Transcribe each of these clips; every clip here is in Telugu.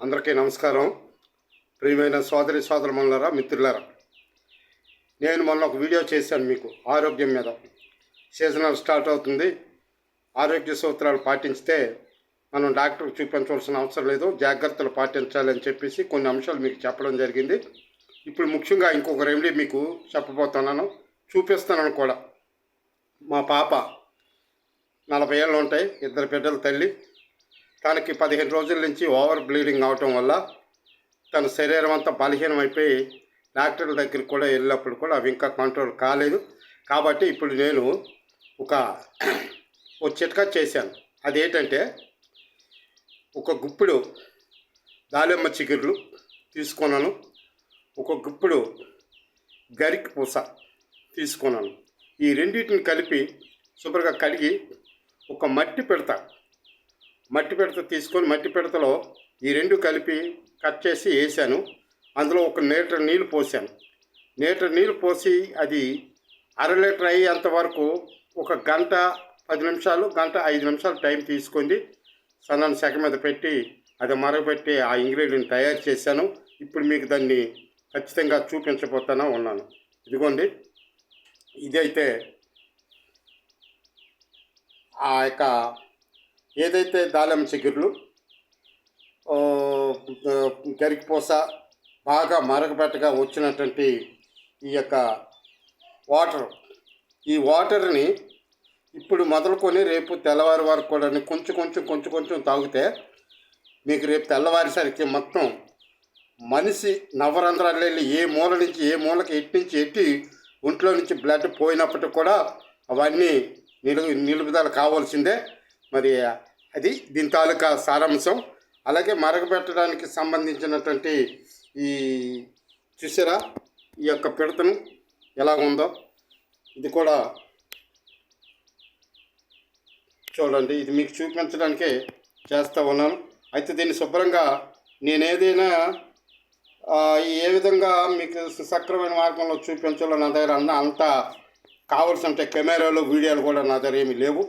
అందరికీ నమస్కారం. ప్రియమైన సోదరులారా, మిత్రులారా, నేను మొన్న ఒక వీడియో చేశాను మీకు ఆరోగ్యం మీద. సీజనల్ స్టార్ట్ అవుతుంది, ఆరోగ్య సూత్రాలు పాటించితే మనం డాక్టర్కి చూపించవలసిన అవసరం లేదు, జాగ్రత్తలు పాటించాలని చెప్పేసి కొన్ని అంశాలు మీకు చెప్పడం జరిగింది. ఇప్పుడు ముఖ్యంగా ఇంకొక రెమెడీ మీకు చెప్పబోతున్నాను, చూపిస్తున్నాను కూడా. మా పాప 40 ఏళ్ళు ఉంటాయి, 2 బిడ్డల తల్లి. తనకి 15 రోజుల నుంచి ఓవర్ బ్లీడింగ్ అవటం వల్ల తన శరీరం అంతా బలహీనమైపోయి డాక్టర్ల దగ్గరికి కూడా వెళ్ళినప్పుడు కూడా అవి ఇంకా కంట్రోల్ కాలేదు. కాబట్టి ఇప్పుడు నేను ఒక చిట్కా చేశాను. అదేంటంటే, ఒక గుప్పిడు దానిమ్మ చిగుర్లు తీసుకున్నాను, ఒక గుప్పిడు గరికి పూస తీసుకున్నాను. ఈ రెండింటిని కలిపి శుభ్రంగా కడిగి ఒక మట్టి పిడత తీసుకొని మట్టి పిడతలో ఈ రెండు కలిపి కట్ చేసి వేసాను. అందులో 1 లీటర్ నీళ్ళు పోసాను. లీటర్ నీళ్ళు పోసి అది 1/2 లీటర్ అయ్యేంత వరకు 1 గంట 10 నిమిషాలు, గంట 5 నిమిషాలు టైం తీసుకోండి. సన్నని సెగ మీద పెట్టి అది మరగబెట్టి ఆ ఇంగ్రీడియంట్ తయారు చేశాను. ఇప్పుడు మీకు దాన్ని ఖచ్చితంగా ఉన్నాను. ఇదిగోండి, ఇదైతే ఆ యొక్క ఏదైతే దానిమ్మ చిగుర్లు, గరికిపూస బాగా మరగబెట్టగా వచ్చినటువంటి ఈ యొక్క ఈ వాటర్ని ఇప్పుడు మొదలుకొని రేపు తెల్లవారి వరకు కూడా కొంచెం తాగితే మీకు రేపు తెల్లవారిసరికి మొత్తం మనిషి నవరంధ్రాలు వెళ్ళి ఏ మూల నుంచి ఏ మూలకి ఎట్టి ఒంట్లో నుంచి బ్లడ్ పోయినప్పటికి కూడా అవన్నీ నిలుపుదల కావాల్సిందే. మరి అది దీని తాలూకా సారాంశం. అలాగే మరగబెట్టడానికి సంబంధించినటువంటి ఈ చూసారా, ఈ యొక్క పిడతను ఎలా ఉందో ఇది కూడా చూడండి. ఇది మీకు చూపించడానికే చేస్తూ ఉన్నాను. అయితే దీన్ని శుభ్రంగా నేను ఏదైనా ఏ విధంగా మీకు సక్రమైన మార్గంలో చూపించాలో నా దగ్గర అంత కావాల్సిన కెమెరాలు వీడియోలు కూడా నా దగ్గర ఏమీ లేవు.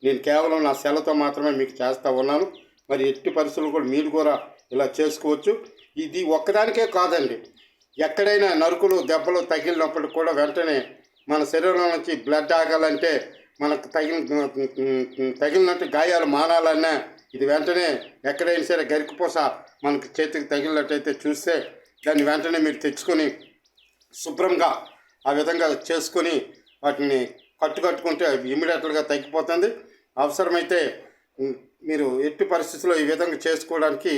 నేను కేవలం నా సెలతో మాత్రమే మీకు చేస్తూ ఉన్నాను. మరి ఎట్టి పరిస్థితులు కూడా మీరు కూడా ఇలా చేసుకోవచ్చు. ఇది ఒక్కదానికే కాదండి, ఎక్కడైనా నరుకులు దెబ్బలు తగిలినప్పుడు కూడా వెంటనే మన శరీరం నుంచి బ్లడ్ ఆగాలంటే, మనకు తగిలినట్టు గాయాలు మానాలన్నా ఇది వెంటనే ఎక్కడైనా సరే గరికిపూస మనకు చేతికి తగిలినట్టయితే చూస్తే దాన్ని వెంటనే మీరు తెచ్చుకొని శుభ్రంగా ఆ విధంగా చేసుకొని వాటిని కట్టుకుంటే ఇమ్మీడియట్గా తగ్గిపోతుంది. అవసరమైతే మీరు ఎట్టి పరిస్థితుల్లో ఈ విధంగా చేసుకోవడానికి